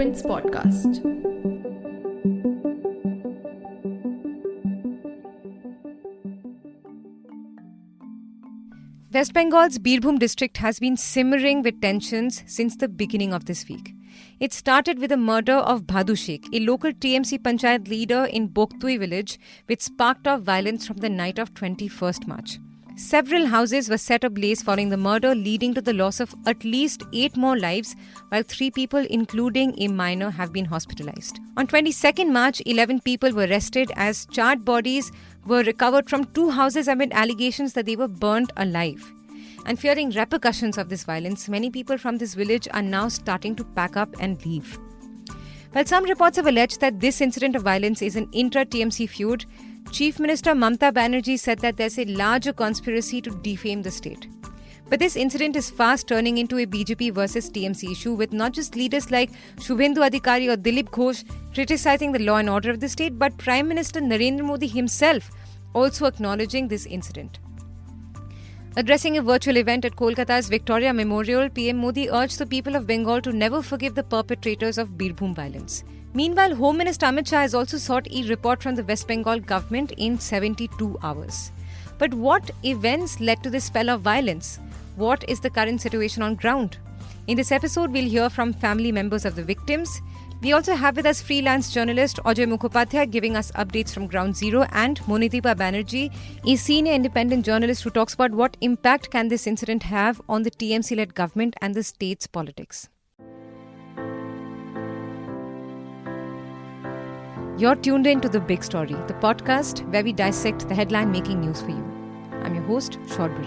Quint's podcast. West Bengal's Birbhum district has been simmering with tensions since the beginning of this week. It started with the murder of Bhadu Sheikh, a local TMC panchayat leader in Bogtui village, which sparked off violence from the night of 21st March. Several houses were set ablaze following the murder, leading to the loss of at least 8 more lives, while 3 people, including a minor, have been hospitalised. On 22nd March, 11 people were arrested as charred bodies were recovered from 2 houses amid allegations that they were burnt alive. And fearing repercussions of this violence, many people from this village are now starting to pack up and leave. While some reports have alleged that this incident of violence is an intra-TMC feud, Chief Minister Mamata Banerjee said that there's a larger conspiracy to defame the state. But this incident is fast turning into a BJP versus TMC issue, with not just leaders like Suvendu Adhikari or Dilip Ghosh criticizing the law and order of the state, but Prime Minister Narendra Modi himself also acknowledging this incident. Addressing a virtual event at Kolkata's Victoria Memorial, PM Modi urged the people of Bengal to never forgive the perpetrators of Birbhum violence. Meanwhile, Home Minister Amit Shah has also sought a report from the West Bengal government in 72 hours. But what events led to this spell of violence? What is the current situation on ground? In this episode, we'll hear from family members of the victims. We also have with us freelance journalist Ajay Mukhopadhyay giving us updates from Ground Zero, and Monitipa Banerjee, a senior independent journalist who talks about what impact can this incident have on the TMC-led government and the state's politics. You're tuned in to The Big Story, the podcast where we dissect the headline-making news for you. I'm your host, Shortbury.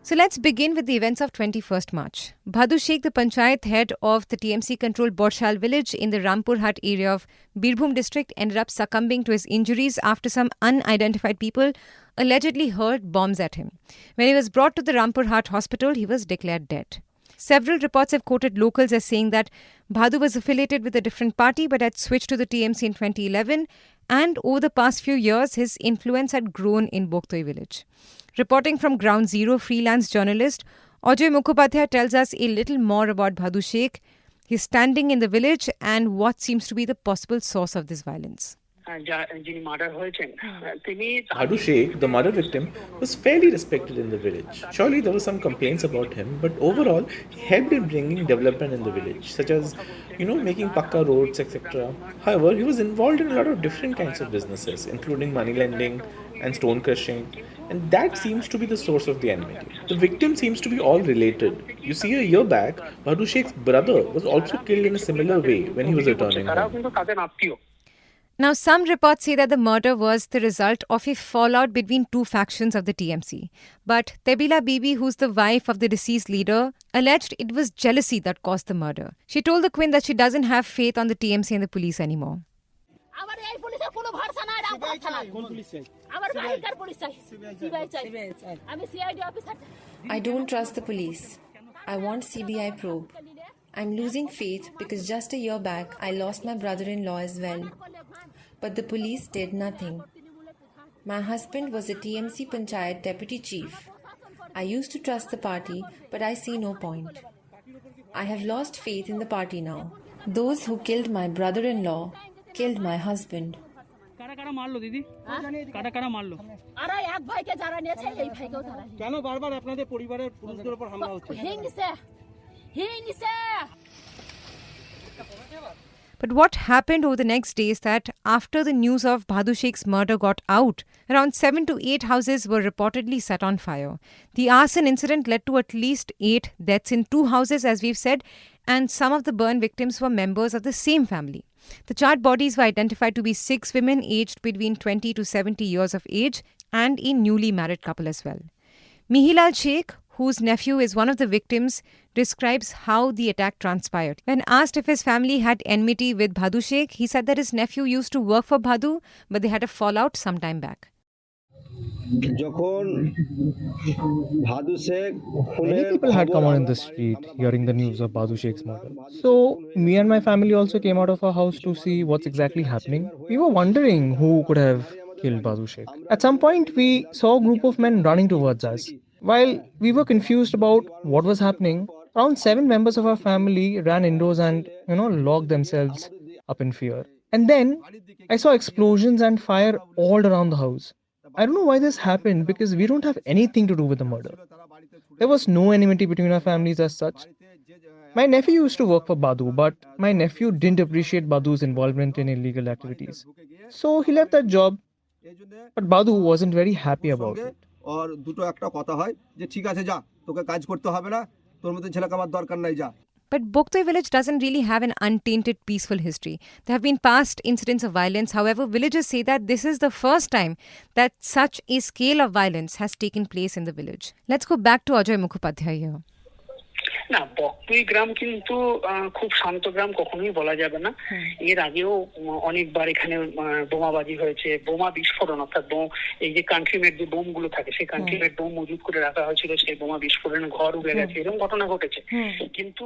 So let's begin with the events of 21st March. Bhadu Sheikh, the panchayat head of the TMC-controlled Borshal village in the Rampurhat area of Birbhum district, ended up succumbing to his injuries after some unidentified people allegedly hurled bombs at him. When he was brought to the Rampurhat hospital, he was declared dead. Several reports have quoted locals as saying that Bhadu was affiliated with a different party but had switched to the TMC in 2011, and over the past few years, his influence had grown in Bogtui village. Reporting from Ground Zero, freelance journalist Ajay Mukhopadhyay tells us a little more about Bhadu Sheikh, his standing in the village, and what seems to be the possible source of this violence. Bhadu Sheikh, the murder victim, was fairly respected in the village. Surely there were some complaints about him, but overall he helped in bringing development in the village, such as, making pakka roads, etc. However, he was involved in a lot of different kinds of businesses, including money lending and stone crushing, and that seems to be the source of the enmity. The victim seems to be all related. You see, a year back, Bhadu Sheikh's brother was also killed in a similar way when he was returning home. Now, some reports say that the murder was the result of a fallout between 2 factions of the TMC. But Tebila Bibi, who's the wife of the deceased leader, alleged it was jealousy that caused the murder. She told the Quint that she doesn't have faith on the TMC and the police anymore. I don't trust the police. I want CBI probe. I'm losing faith because just a year back I lost my brother-in-law as well. But the police did nothing. My husband was a TMC Panchayat deputy chief. I used to trust the party, but I see no point. I have lost faith in the party now. Those who killed my brother-in-law killed my husband. But what happened over the next day is that after the news of Bhadu Sheikh's murder got out, around 7 to 8 houses were reportedly set on fire. The arson incident led to at least 8 deaths in 2 houses, as we've said, and some of the burn victims were members of the same family. The charred bodies were identified to be 6 women aged between 20 to 70 years of age and a newly married couple as well. Mihilal Sheikh, whose nephew is one of the victims, describes how the attack transpired. When asked if his family had enmity with Bhadu Sheikh, he said that his nephew used to work for Bhadu, but they had a fallout some time back. Many people had come out in the street hearing the news of Bhadu Sheikh's murder. So, me and my family also came out of our house to see what's exactly happening. We were wondering who could have killed Bhadu Sheikh. At some point, we saw a group of men running towards us. While we were confused about what was happening, around 7 members of our family ran indoors and, locked themselves up in fear. And then I saw explosions and fire all around the house. I don't know why this happened because we don't have anything to do with the murder. There was no enmity between our families as such. My nephew used to work for Badu, but my nephew didn't appreciate Badu's involvement in illegal activities. So he left that job, but Badu wasn't very happy about it. और দুটো একটা কথা হয় যে ঠিক আছে যা তোকে কাজ করতে হবে না তোর মতো ছেলে কামার দরকার নাই যা. But Bogtui village doesn't really have an untainted peaceful history. There have been past incidents of violence. However, villagers say that this is the first time that such a scale of violence has taken place in the village. Let's go back to Ajay Mukhopadhyay here. না, বকতুই গ্রাম কিন্তু খুব শান্ত গ্রাম কখনোই বলা যাবে না। এর আগেও অনেকবার এখানে বোমাবাজি হয়েছে, বোমা বিস্ফোরণ, অর্থাৎ এই যে কান্ট্রি মেড যে বোমগুলো থাকে সেই কান্ট্রি মেড বোম মজুত করে রাখা হয়েছিল, সেই বোমা বিস্ফোরণে ঘর উড়ে গেছে, এরকম ঘটনা ঘটেছে। কিন্তু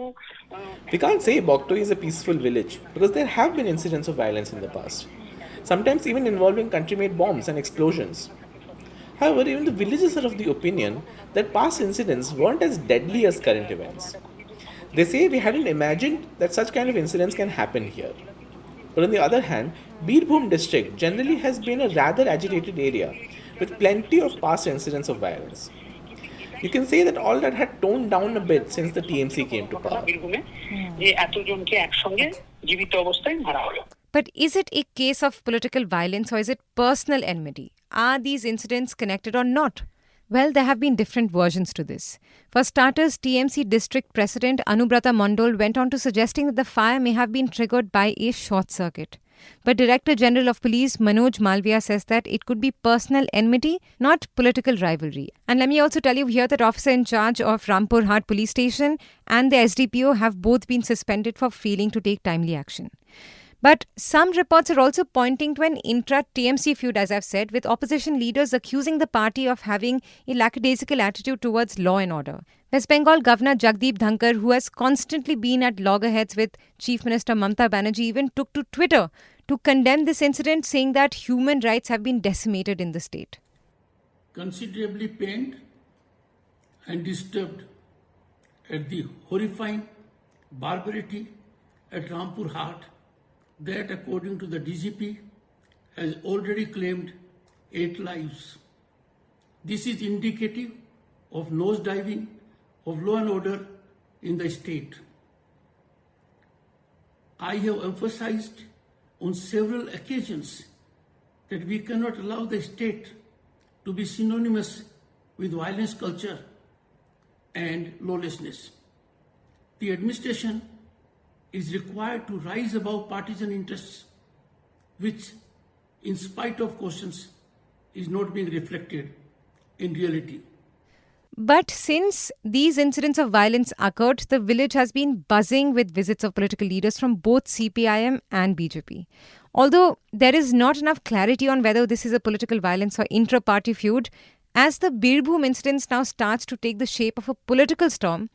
We can't say Bogtui is a peaceful village because there have been incidents of violence in the past, sometimes even involving country-made bombs and explosions. However, even the villagers are of the opinion that past incidents weren't as deadly as current events. They say we hadn't imagined that such kind of incidents can happen here. But on the other hand, Birbhum district generally has been a rather agitated area with plenty of past incidents of violence. You can say that all that had toned down a bit since the TMC came to power. যে এতজনকে একসঙ্গে জীবিত অবস্থায় মারা হলো। But is it a case of political violence or is it personal enmity? Are these incidents connected or not? Well, there have been different versions to this. For starters, TMC District President Anubrata Mondol went on to suggesting that the fire may have been triggered by a short circuit. But Director General of Police Manoj Malviya says that it could be personal enmity, not political rivalry. And let me also tell you here that officer in charge of Rampur Hart Police Station and the SDPO have both been suspended for failing to take timely action. But some reports are also pointing to an intra-TMC feud, as I've said, with opposition leaders accusing the party of having a lackadaisical attitude towards law and order. West Bengal Governor Jagdeep Dhankar, who has constantly been at loggerheads with Chief Minister Mamata Banerjee, even took to Twitter to condemn this incident, saying that human rights have been decimated in the state. Considerably pained and disturbed at the horrifying barbarity at Rampur Hart, that, according to the DGP, has already claimed 8 lives. This is indicative of nosediving of law and order in the state. I have emphasized on several occasions that we cannot allow the state to be synonymous with violence culture and lawlessness. The administration is required to rise above partisan interests, which, in spite of cautions, is not being reflected in reality. But since these incidents of violence occurred, the village has been buzzing with visits of political leaders from both CPIM and BJP. Although there is not enough clarity on whether this is a political violence or intra-party feud, as the Birbhum incident now starts to take the shape of a political storm,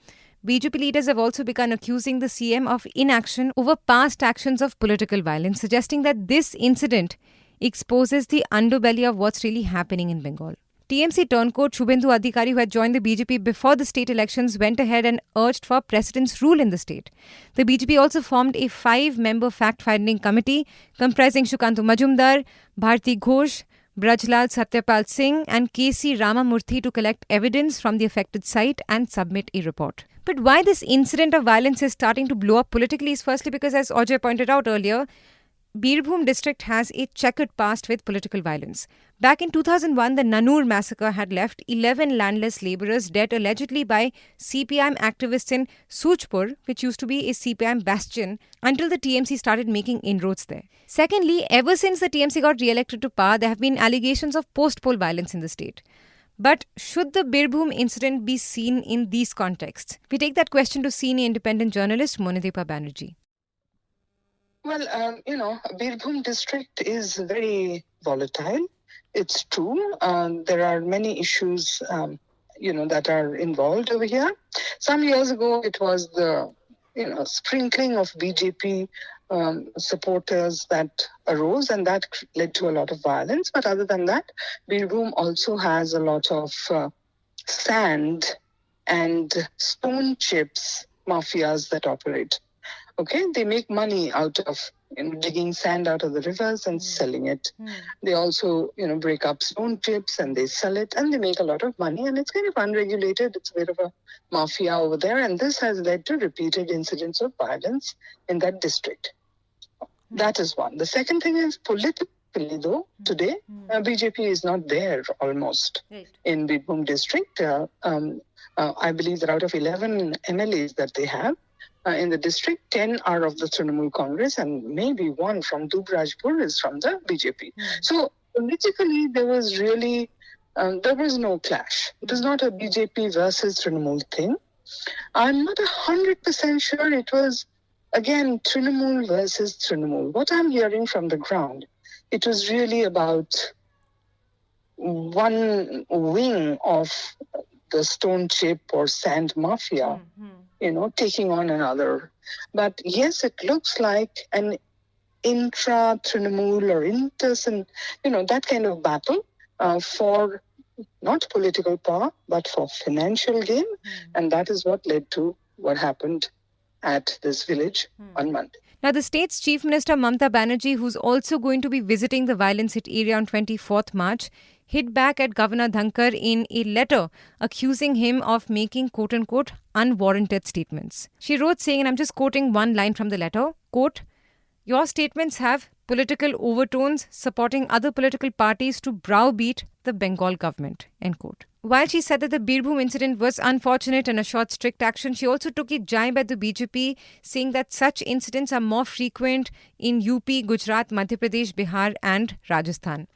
BJP leaders have also begun accusing the CM of inaction over past actions of political violence, suggesting that this incident exposes the underbelly of what's really happening in Bengal. TMC turncoat Suvendu Adhikari, who had joined the BJP before the state elections, went ahead and urged for President's rule in the state. The BJP also formed a 5-member fact-finding committee comprising Shukantu Majumdar, Bharti Ghosh, Brajlal Satyapal Singh and K.C. Ramamurthy to collect evidence from the affected site and submit a report. But why this incident of violence is starting to blow up politically is firstly because, as Ajay pointed out earlier, Birbhum district has a checkered past with political violence. Back in 2001, the Nanur massacre had left 11 landless labourers dead allegedly by CPIM activists in Suchpur, which used to be a CPIM bastion, until the TMC started making inroads there. Secondly, ever since the TMC got re-elected to power, there have been allegations of post-poll violence in the state. But should the Birbhum incident be seen in these contexts? We take that question to senior independent journalist Mamata Banerjee. Well, Birbhum district is very volatile. It's true. There are many issues, that are involved over here. Some years ago, it was the, sprinkling of BJP supporters that arose, and that led to a lot of violence. But other than that, Birbhum also has a lot of sand and stone chips mafias that operate. Okay, they make money out of digging sand out of the rivers and selling it. They also, break up stone chips and they sell it and they make a lot of money, and it's kind of unregulated. It's a bit of a mafia over there, and this has led to repeated incidents of violence in that district. That is one. The second thing is politically, though, today BJP is not there almost in Birbhum district. I believe that out of 11 MLAs that they have, in the district, 10 are of the Trinamool Congress and maybe one from Dubrajpur is from the BJP. So politically, there was really, there was no clash. It was not a BJP versus Trinamool thing. I'm not 100% sure it was, again, Trinamool versus Trinamool. What I'm hearing from the ground, it was really about one wing of the stone chip or sand mafia, taking on another. But yes, it looks like an intra-Trinamool or that kind of battle for not political power, but for financial gain. And that is what led to what happened at this village on Monday. Now, the state's Chief Minister Mamata Banerjee, who's also going to be visiting the violence-hit area on 24th March, hit back at Governor Dhankar in a letter accusing him of making quote-unquote unwarranted statements. She wrote saying, and I'm just quoting one line from the letter, quote, "Your statements have political overtones supporting other political parties to browbeat the Bengal government," end quote. While she said that the Birbhum incident was unfortunate and assured strict action, she also took a jibe at the BJP, saying that such incidents are more frequent in UP, Gujarat, Madhya Pradesh, Bihar and Rajasthan.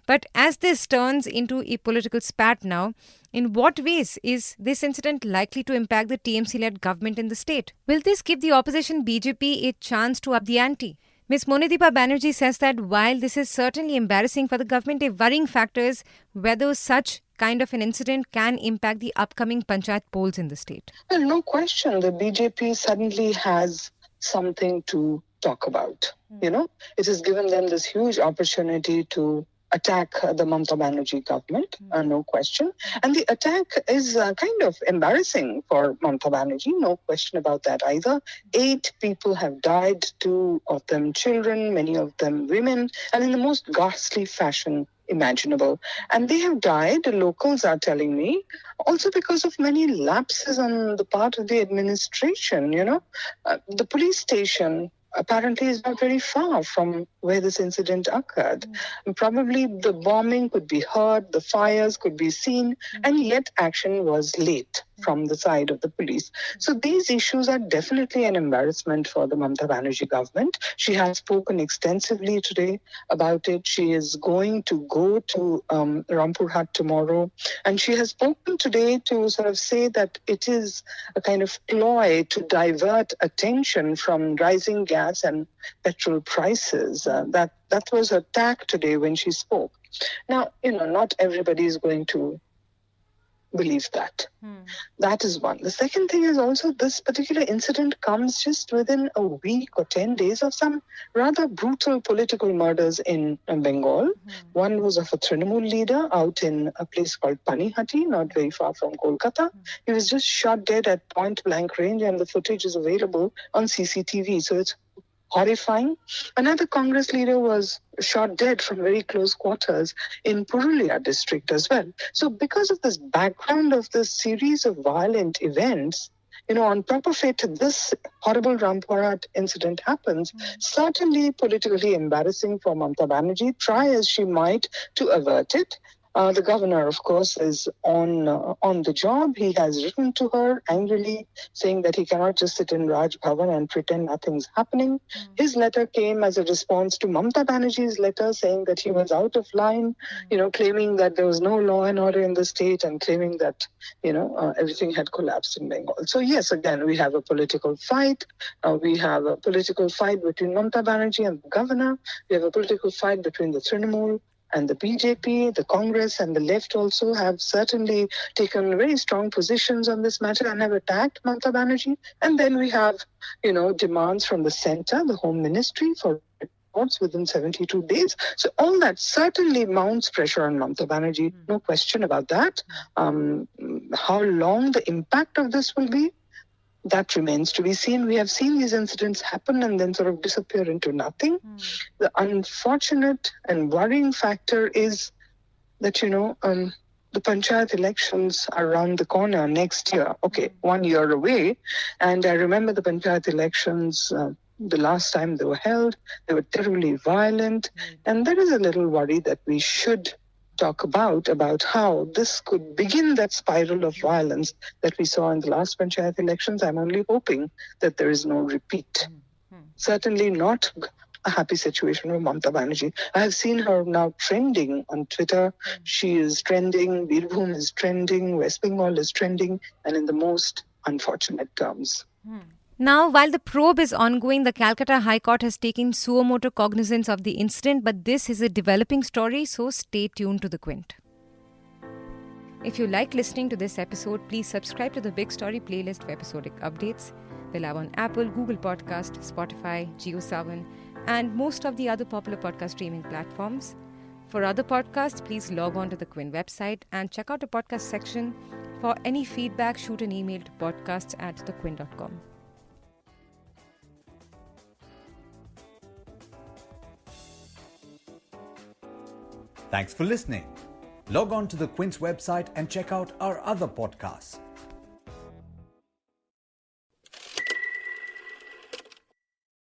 But as this turns into a political spat now, in what ways is this incident likely to impact the TMC-led government in the state? Will this give the opposition BJP a chance to up the ante? Ms. Monideepa Banerjee says that while this is certainly embarrassing for the government, a worrying factor is whether such kind of an incident can impact the upcoming panchayat polls in the state. Well, no question. The BJP suddenly has something to talk about. It has given them this huge opportunity to attack the Mamata Banerjee government, no question. And the attack is kind of embarrassing for Mamata Banerjee, no question about that either. 8 people have died, 2 of them children, many of them women, and in the most ghastly fashion imaginable. And they have died, the locals are telling me, also because of many lapses on the part of the administration. The police station apparently is not very far from where this incident occurred. And probably the bombing could be heard, the fires could be seen, and yet action was late from the side of the police. So these issues are definitely an embarrassment for the Mamata Banerjee government. She has spoken extensively today about it. She is going to go to Rampurhat tomorrow, and she has spoken today to sort of say that it is a kind of ploy to divert attention from rising gas and petrol prices. That was her tack today when she spoke. Now, not everybody is going to believe that. That is one. The second thing is also this particular incident comes just within a week or 10 days of some rather brutal political murders in Bengal. One was of a Trinamool leader out in a place called Panihati, not very far from Kolkata. He was just shot dead at point blank range, and the footage is available on CCTV. So it's horrifying. Another Congress leader was shot dead from very close quarters in Purulia district as well. So because of this background of this series of violent events, on top of it, this horrible Rampurhat incident happens, certainly politically embarrassing for Mamata Banerjee, try as she might to avert it. The governor, of course, is on the job. He has written to her angrily, saying that he cannot just sit in Raj Bhavan and pretend nothing's happening. His letter came as a response to Mamata Banerjee's letter, saying that he was out of line, claiming that there was no law and order in the state, and claiming that, everything had collapsed in Bengal. So yes, again, we have a political fight. We have a political fight between Mamata Banerjee and the governor. We have a political fight between the Trinamool and the BJP, the Congress and the left also have certainly taken very strong positions on this matter and have attacked Mamata Banerjee. And then we have, demands from the center, the Home Ministry, for reports within 72 days. So all that certainly mounts pressure on Mamata Banerjee, no question about that. How long the impact of this will be, that remains to be seen. We have seen these incidents happen and then sort of disappear into nothing. The unfortunate and worrying factor is that, the panchayat elections are around the corner next year. Okay, 1 year away. And I remember the panchayat elections, the last time they were held, they were terribly violent. And there is a little worry that we should talk about how this could begin that spiral of violence that we saw in the last panchayat elections. I'm only hoping that there is no repeat. Certainly not a happy situation with Mamata Banerjee. I have seen her now trending on Twitter. She is trending, Birbhum is trending, West Bengal is trending, and in the most unfortunate terms. Now, while the probe is ongoing, the Calcutta High Court has taken suo motu cognizance of the incident, but this is a developing story, so stay tuned to the Quint. If you like listening to this episode, please subscribe to the Big Story playlist for episodic updates. We're live on Apple, Google Podcast, Spotify, JioSaavn, and most of the other popular podcast streaming platforms. For other podcasts, please log on to the Quint website and check out the podcast section. For any feedback, shoot an email to podcasts@thequint.com. Thanks for listening. Log on to the Quint's website and check out our other podcasts.